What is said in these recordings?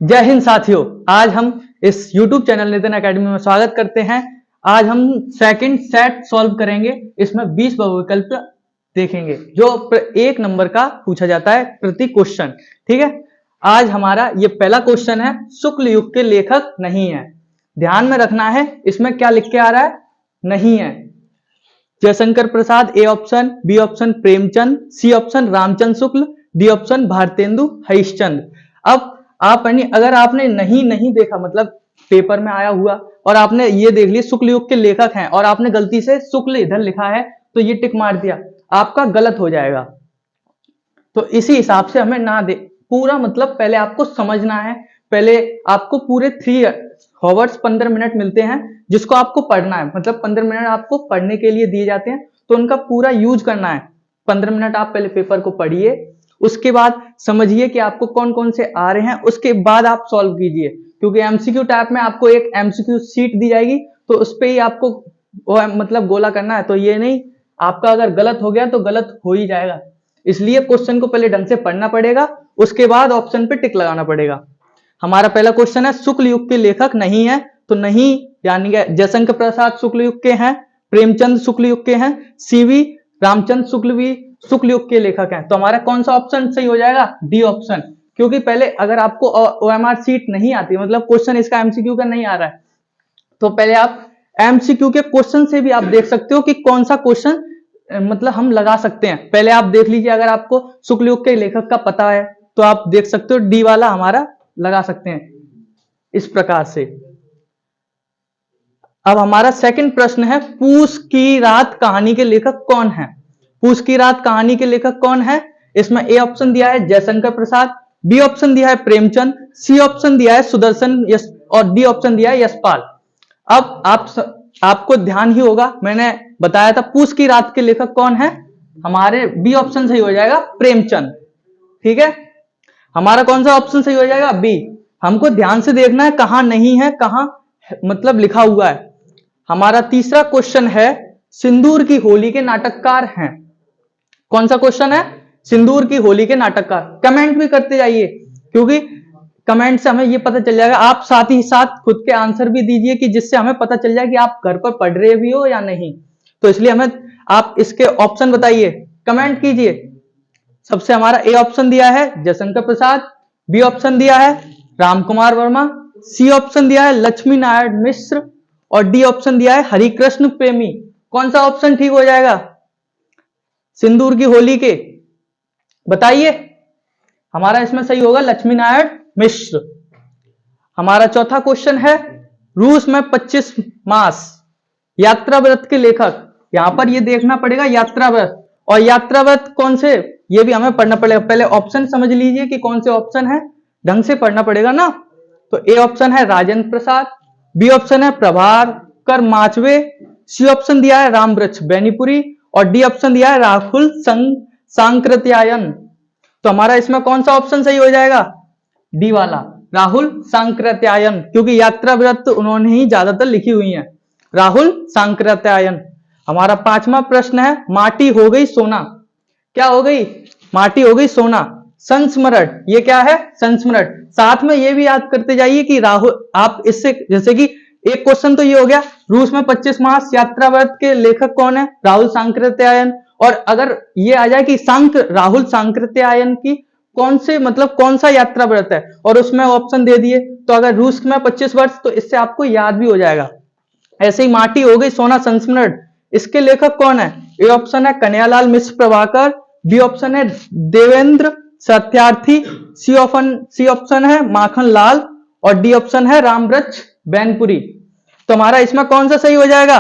जय हिंद साथियों, आज हम इस YouTube चैनल नितिन एकेडमी में स्वागत करते हैं। आज हम सेकंड सेट सॉल्व करेंगे। इसमें 20 बहुविकल्प देखेंगे जो एक नंबर का पूछा जाता है प्रति क्वेश्चन। ठीक है, आज हमारा ये पहला क्वेश्चन है, शुक्ल युग के लेखक नहीं है। ध्यान में रखना है इसमें क्या लिख के आ रहा है, नहीं है। Jaishankar Prasad A option, B option Premchand, C option Ramchandra Shukla, D option Bharatendu Harishchandra. अब आप अगर आपने नहीं देखा, मतलब पेपर में आया हुआ और आपने ये देख लिया शुक्ल युग के लेखक हैं और आपने गलती से शुक्ल इधर लिखा है तो ये टिक मार दिया, आपका गलत हो जाएगा। तो इसी हिसाब से हमें ना दे पूरा, मतलब पहले आपको समझना है। पहले आपको पूरे 3 आवर्स 15 मिनट मिलते हैं जिसको आपको पढ़ना है, मतलब 15 मिनट आपको पढ़ने के लिए दिए जाते हैं तो उनका पूरा यूज करना है। 15 मिनट आप पहले पेपर को पढ़िए, उसके बाद समझिए कि आपको कौन कौन से आ रहे हैं, उसके बाद आप सॉल्व कीजिए। क्योंकि एमसीक्यू टाइप में आपको एक एमसीक्यू शीट दी जाएगी तो उस पर ही आपको मतलब गोला करना है। तो ये नहीं, आपका अगर गलत हो गया तो गलत हो ही जाएगा। इसलिए क्वेश्चन को पहले ढंग से पढ़ना पड़ेगा, उसके बाद ऑप्शन पे टिक लगाना पड़ेगा। हमारा पहला क्वेश्चन है, शुक्ल युग के लेखक नहीं है। तो नहीं यानी कि जयशंकर प्रसाद शुक्ल युग के हैं, प्रेमचंद शुक्ल युग के हैं, सीवी रामचंद्र शुक्ल भी शुक्ल युग के लेखक हैं। तो हमारा कौन सा ऑप्शन सही हो जाएगा, डी ऑप्शन। क्योंकि पहले अगर आपको ओएमआर सीट नहीं आती, मतलब क्वेश्चन इसका एमसीक्यू का नहीं आ रहा है, तो पहले आप एमसीक्यू के क्वेश्चन से भी आप देख सकते हो कि कौन सा क्वेश्चन मतलब हम लगा सकते हैं। पहले आप देख लीजिए, अगर आपको शुक्ल युग के लेखक का पता है तो आप देख सकते हो डी वाला हमारा लगा सकते हैं इस प्रकार से। अब हमारा सेकंड प्रश्न है, पूस की रात कहानी के लेखक कौन है। पूस की रात कहानी के लेखक कौन है। इसमें ए ऑप्शन दिया है जयशंकर प्रसाद, बी ऑप्शन दिया है प्रेमचंद, सी ऑप्शन दिया है सुदर्शन और डी ऑप्शन दिया है यशपाल। अब आपको ध्यान ही होगा, मैंने बताया था पूस की रात के लेखक कौन है, हमारे बी ऑप्शन सही हो जाएगा प्रेमचंद। ठीक है, हमारा कौन सा ऑप्शन सही हो जाएगा, बी। हमको ध्यान से देखना है कहां नहीं है, कहां मतलब लिखा हुआ है। हमारा तीसरा क्वेश्चन है, सिंदूर की होली के नाटककार हैं। कौन सा क्वेश्चन है, सिंदूर की होली के नाटककार। कमेंट भी करते जाइए क्योंकि कमेंट से हमें ये पता चल जाएगा। आप साथ ही साथ खुद के आंसर भी दीजिए कि जिससे हमें पता चल जाए कि आप घर पर पढ़ रहे भी हो या नहीं। तो इसलिए हमें आप इसके ऑप्शन बताइए, कमेंट कीजिए। सबसे हमारा ए ऑप्शन दिया है जयशंकर प्रसाद, बी ऑप्शन दिया है रामकुमार वर्मा, सी ऑप्शन दिया है लक्ष्मी नारायण मिश्र और डी ऑप्शन दिया है हरिकृष्ण प्रेमी। कौन सा ऑप्शन ठीक हो जाएगा, सिंदूर की होली के, बताइए। हमारा इसमें सही होगा लक्ष्मी नारायण मिश्र। हमारा चौथा क्वेश्चन है, रूस में 25 मास यात्रा व्रत के लेखक। यहां पर ये देखना पड़ेगा यात्रा व्रत, और यात्रा व्रत कौन से, ये भी हमें पढ़ना पड़ेगा। पहले ऑप्शन समझ लीजिए कि कौन से ऑप्शन है, ढंग से पढ़ना पड़ेगा ना। तो ए ऑप्शन है राजेंद्र प्रसाद, बी ऑप्शन है प्रभाकर माचवे, सी ऑप्शन दिया है रामवृक्ष बेनीपुरी और डी ऑप्शन दिया है राहुल सांकृत्यायन। तो हमारा इसमें कौन सा ऑप्शन सही हो जाएगा, डी वाला राहुल सांकृत्यायन, क्योंकि यात्रा व्रत उन्होंने ही ज्यादातर लिखी हुई है, राहुल सांकृत्यायन। हमारा पांचवा प्रश्न है, माटी हो गई सोना। क्या हो गई, माटी हो गई सोना। संस्मरण, ये क्या है, संस्मरण। साथ में ये भी याद करते जाइए कि राहुल, आप इससे जैसे कि एक क्वेश्चन तो ये हो गया, रूस में 25 मास यात्रा व्रत के लेखक कौन है, राहुल सांकृत्यायन। और अगर ये आ जाए कि राहुल सांकृत्यायन की कौन से, मतलब कौन सा यात्रा व्रत है, और उसमें ऑप्शन दे दिए, तो अगर रूस में 25 वर्ष तो इससे आपको याद भी हो जाएगा। ऐसे ही माटी हो गई सोना संस्मरण, इसके लेखक कौन है। ए ऑप्शन है कन्हैयालाल मिश्र प्रभाकर, बी ऑप्शन है देवेंद्र सत्यार्थी, सी ऑप्शन है माखन लाल और डी ऑप्शन है रामवृक्ष बेनपुरी। तो हमारा इसमें कौन सा सही हो जाएगा,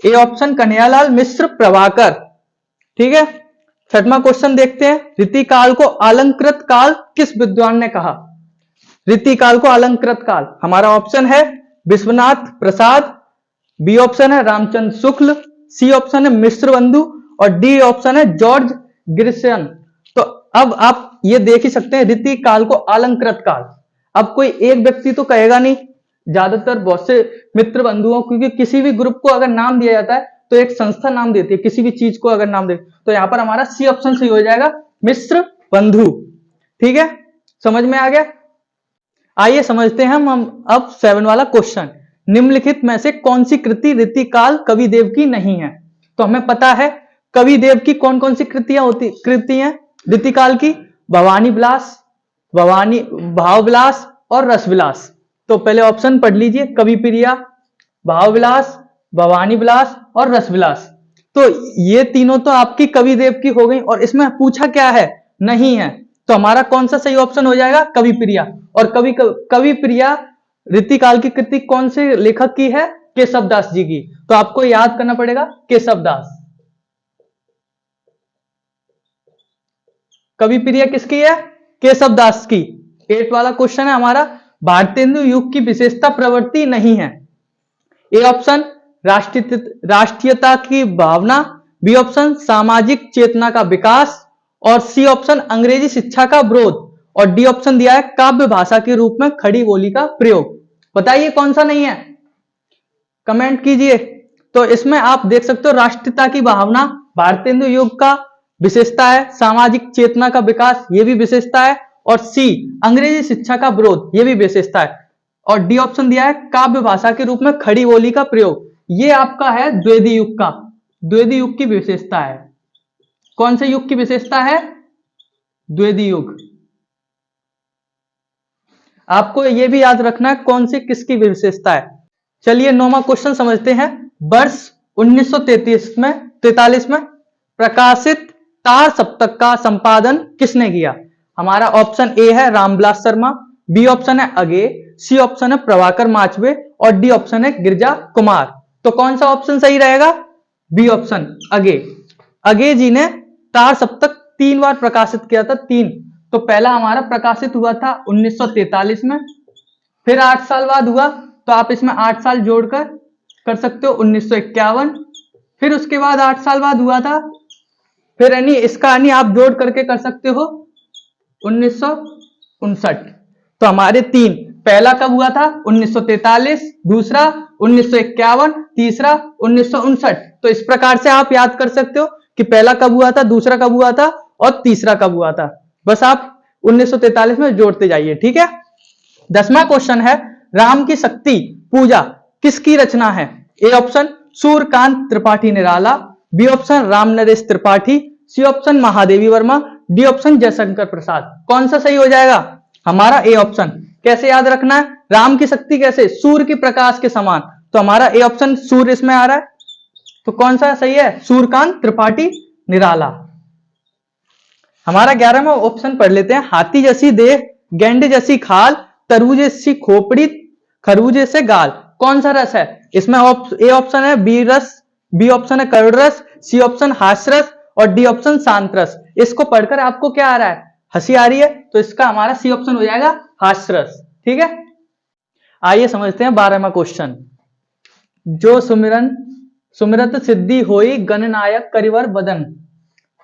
ए ऑप्शन कन्हैयालाल मिश्र प्रभाकर। ठीक है, छठवां क्वेश्चन देखते हैं, रीतिकाल को अलंकृत काल किस विद्वान ने कहा। रीतिकाल को अलंकृत काल, हमारा ऑप्शन है विश्वनाथ प्रसाद, बी ऑप्शन है रामचंद्र शुक्ल, सी ऑप्शन है मिश्र बंधु और डी ऑप्शन है जॉर्ज ग्रिशयन। तो अब आप ये देख ही सकते हैं, रीतिकाल को अलंकृत काल। अब कोई एक व्यक्ति तो कहेगा नहीं, ज्यादातर बहुत से मित्र बंधुओं, क्योंकि किसी भी ग्रुप को अगर नाम दिया जाता है तो एक संस्था नाम देती है, किसी भी चीज को अगर नाम दे, तो यहां पर हमारा सी ऑप्शन सही हो जाएगा मिश्र बंधु। ठीक है, समझ में आ गया। आइए समझते हैं हम अब 7 वाला क्वेश्चन। निम्नलिखित में से कौन सी कृति रीतिकाल कविदेव की नहीं है? तो हमें पता है कविदेव की कौन कौन सी कृति हैं रीतिकाल की। भवानी विलास, भवानी भाव विलास और रस विलास। तो पहले ऑप्शन पढ़ लीजिए, कवि प्रिया, भाव विलास, भवानी विलास और रस विलास। तो ये तीनों तो आपकी कविदेव की हो गई, और इसमें पूछा क्या है? नहीं है। तो हमारा कौन सा सही ऑप्शन हो जाएगा? कवि प्रिया। और कवि प्रिया रीतिकाल की कृति कौन से लेखक की है? केशव दास जी की। तो आपको याद करना पड़ेगा केशव दास। कवि प्रिया किसकी है? केशव दास की। 8 वाला क्वेश्चन है हमारा, भारतेंदु युग की विशेषता प्रवृत्ति नहीं है। ए ऑप्शन राष्ट्रीयता की भावना, बी ऑप्शन सामाजिक चेतना का विकास, और सी ऑप्शन अंग्रेजी शिक्षा का विरोध, और डी ऑप्शन दिया है काव्य भाषा के रूप में खड़ी बोली का प्रयोग। बताइए कौन सा नहीं है, कमेंट कीजिए। तो इसमें आप देख सकते हो राष्ट्रीयता की भावना भारतेंदु युग का विशेषता है, सामाजिक चेतना का विकास ये भी विशेषता है, और सी अंग्रेजी शिक्षा का विरोध ये भी विशेषता है, और डी ऑप्शन दिया है काव्य भाषा के रूप में खड़ी बोली का प्रयोग। ये आपका है द्विवेदी युग का, द्विवेदी युग की विशेषता है। कौन से युग की विशेषता है? द्विवेदी युग। आपको यह भी याद रखना है कौन सी किसकी विशेषता है। चलिए 9वां क्वेश्चन समझते हैं। वर्ष 1943 में प्रकाशित तार सप्तक का संपादन किसने किया? हमारा ऑप्शन ए है रामविलास शर्मा, बी ऑप्शन है अगे, सी ऑप्शन है प्रभाकर माचवे, और डी ऑप्शन है गिरिजा कुमार। तो कौन सा ऑप्शन सही रहेगा? बी ऑप्शन अगे। अगे जी ने तार सप्तक 3 बार प्रकाशित किया था, 3। तो पहला हमारा प्रकाशित हुआ था 1943 में, फिर 8 साल बाद हुआ, तो आप इसमें 8 साल जोड़कर कर सकते हो 1951, फिर उसके बाद 8 साल बाद हुआ था, फिर यानी इसका यानी आप जोड़ करके कर सकते हो 1959। तो हमारे 3, पहला कब हुआ था? 1943, दूसरा 1951, तीसरा 1959। तो इस प्रकार से आप याद कर सकते हो कि पहला कब हुआ था, दूसरा कब हुआ था और तीसरा कब हुआ था। बस आप 1943 में जोड़ते जाइए। ठीक है। 10वां क्वेश्चन है, राम की शक्ति पूजा किसकी रचना है? A option Suryakant Tripathi Nirala, B option Ram Naresh Tripathi, C option Mahadevi Varma, D option Jaishankar Prasad. कौन सा सही हो जाएगा? हमारा ए ऑप्शन। कैसे याद रखना है? राम की शक्ति कैसे? सूर्य के प्रकाश के समान। तो हमारा ए ऑप्शन सूर्य इसमें आ रहा है, तो कौन सा सही है? सूर्यकांत त्रिपाठी निराला। हमारा 11वां ऑप्शन पढ़ लेते हैं। हाथी जैसी देह, गेंडे जैसी खाल, तरबूज जैसी खोपड़ी, खरबूजे से गाल। कौन सा रस है? इसमें ए ऑप्शन है बी रस, बी ऑप्शन है करुण रस, सी ऑप्शन हास्य रस, और डी ऑप्शन शांत रस। इसको पढ़कर आपको क्या आ रहा है? हंसी आ रही है, तो इसका हमारा सी ऑप्शन हो जाएगा हास्य रस। ठीक है। आइए समझते हैं 12वां क्वेश्चन। जो सुमिरत सिद्धि होई गणनायक करिवर बदन,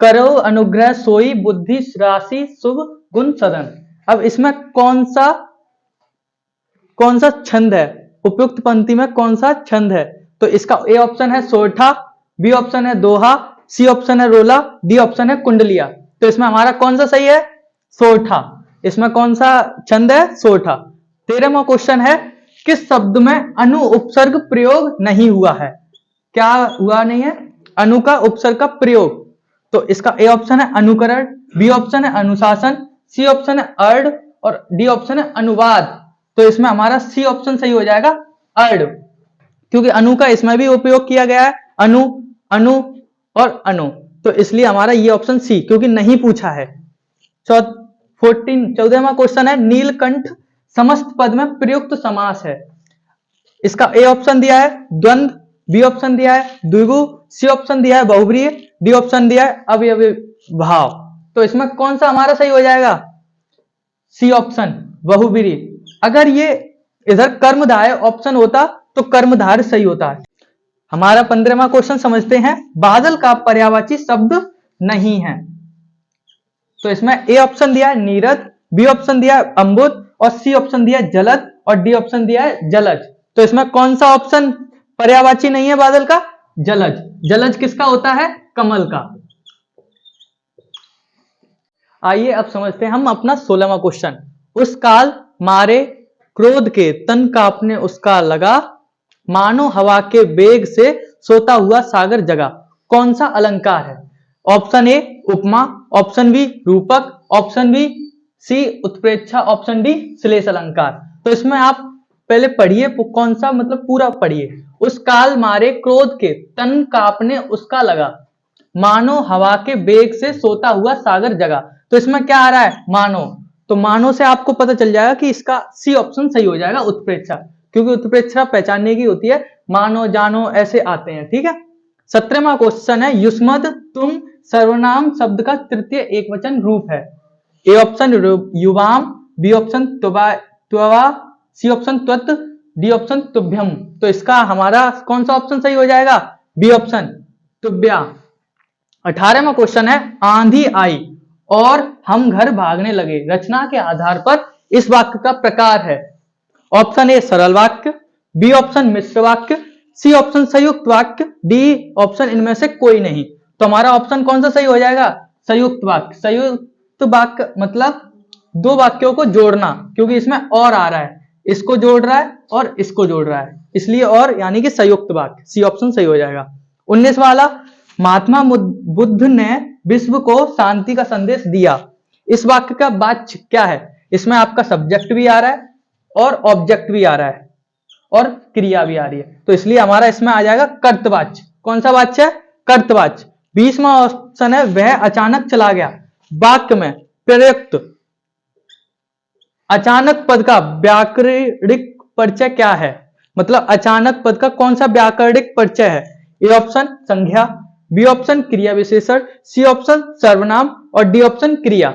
करो अनुग्रह सोई बुद्धि राशि शुभ गुण सदन। अब इसमें कौन सा छंद है? उपयुक्त पंक्ति में कौन सा छंद है? तो इसका ए ऑप्शन है सोरठा, बी ऑप्शन है दोहा, सी ऑप्शन है रोला, डी ऑप्शन है कुंडलिया। तो इसमें हमारा कौन सा सही है? सोरठा। इसमें कौन सा छंद है? सोरठा। 13वां क्वेश्चन है, किस शब्द में अनु उपसर्ग प्रयोग नहीं हुआ है? क्या हुआ नहीं है? अनु का उपसर्ग का प्रयोग। तो इसका ए ऑप्शन है अनुकरण, बी ऑप्शन है अनुशासन, सी ऑप्शन है अर्ड, और डी ऑप्शन है अनुवाद। तो इसमें हमारा सी ऑप्शन सही हो जाएगा अर्ड, क्योंकि अनु का इसमें भी उपयोग किया गया है, अनु, अनु और अनु। तो इसलिए हमारा ये ऑप्शन सी, क्योंकि नहीं पूछा है। 14वां क्वेश्चन है, नीलकंठ समस्त पद में प्रयुक्त समास है। इसका ए ऑप्शन दिया है द्वंद्व, बी ऑप्शन दिया है द्विगु, सी ऑप्शन दिया है बहुब्रीहि, डी ऑप्शन दिया है अवयवी भाव। तो इसमें कौन सा हमारा सही हो जाएगा? सी ऑप्शन बहुब्रीहि। अगर ये इधर कर्मधारय ऑप्शन होता तो कर्मधारय सही होता है। हमारा 15वां क्वेश्चन समझते हैं। बादल का पर्यायवाची शब्द नहीं है। तो इसमें ए ऑप्शन दिया है नीरद, बी ऑप्शन दिया है अम्बुद, और सी ऑप्शन दिया है जलद, और डी ऑप्शन दिया है जलज। तो इसमें कौन सा ऑप्शन पर्यायवाची नहीं है बादल का? जलज। जलज किसका होता है? कमल का। आइए अब समझते हैं हम अपना 16वां क्वेश्चन। उस काल मारे क्रोध के तन कांपने उसका लगा, मानो हवा के वेग से सोता हुआ सागर जगा। कौन सा अलंकार है? ऑप्शन ए उपमा, ऑप्शन बी रूपक, ऑप्शन बी सी उत्प्रेक्षा, ऑप्शन डी श्लेष अलंकार। तो इसमें आप पहले पढ़िए, कौन सा मतलब पूरा पढ़िए। उस काल मारे क्रोध के तन कांपने उसका लगा, मानो हवा के वेग से सोता हुआ सागर जगा। तो इसमें क्या आ रहा है? मानो। तो मानो से आपको पता चल जाएगा कि इसका सी ऑप्शन सही हो जाएगा, उत्प्रेक्षा, क्योंकि उत्प्रेक्षा पहचानने की होती है, मानो जानो ऐसे आते हैं। ठीक है। 17वां क्वेश्चन है, युष्मद तुम सर्वनाम शब्द का तृतीय एकवचन रूप है। ए ऑप्शन युवाम, बी ऑप्शन त्ववा, सी ऑप्शन त्वत, डी ऑप्शन तुभ्यम। तो इसका हमारा कौन सा ऑप्शन सही हो जाएगा? बी ऑप्शन तुभ्या। 18वां क्वेश्चन है, आंधी आई और हम घर भागने लगे, रचना के आधार पर इस वाक्य का प्रकार है। ऑप्शन ए सरल वाक्य, बी ऑप्शन मिश्र वाक्य, सी ऑप्शन संयुक्त वाक्य, डी ऑप्शन इनमें से कोई नहीं। तो हमारा ऑप्शन कौन सा सही हो जाएगा? संयुक्त वाक्य। संयुक्त वाक्य मतलब दो वाक्यों को जोड़ना, क्योंकि इसमें और आ रहा है, इसको जोड़ रहा है और इसको जोड़ रहा है, इसलिए और यानी कि संयुक्त वाक्य। सी ऑप्शन सही हो जाएगा। 19 वाला, महात्मा बुद्ध ने विश्व को शांति का संदेश दिया। इस वाक्य का वाच्य क्या है? इसमें आपका सब्जेक्ट भी आ रहा है और ऑब्जेक्ट भी आ रहा है और क्रिया भी आ रही है, तो इसलिए हमारा इसमें आ जाएगा कर्तवाच्य। कौन सा वाच्य है? कर्तवाच्य। 20वां ऑप्शन है, वह अचानक चला गया। वाक्य में प्रयुक्त अचानक पद का व्याकरणिक परिचय क्या है? मतलब अचानक पद का कौन सा व्याकरणिक परिचय है? ए ऑप्शन संज्ञा, बी ऑप्शन क्रिया विशेषण, सी ऑप्शन सर्वनाम और डी ऑप्शन क्रिया।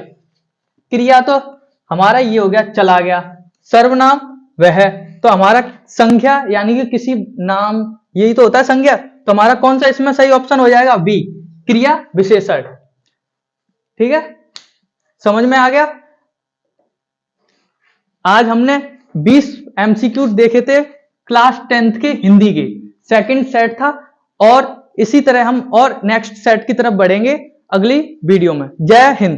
क्रिया तो हमारा ये हो गया चला गया, सर्वनाम वह, तो हमारा संज्ञा यानी कि किसी नाम, यही तो होता है संज्ञा। तो हमारा कौन सा इसमें सही ऑप्शन हो जाएगा? बी क्रिया विशेषण। ठीक है, समझ में आ गया। आज हमने 20 एमसीक्यू देखे थे क्लास 10th के हिंदी के, सेकंड सेट था, और इसी तरह हम और नेक्स्ट सेट की तरफ बढ़ेंगे अगली वीडियो में। जय हिंद।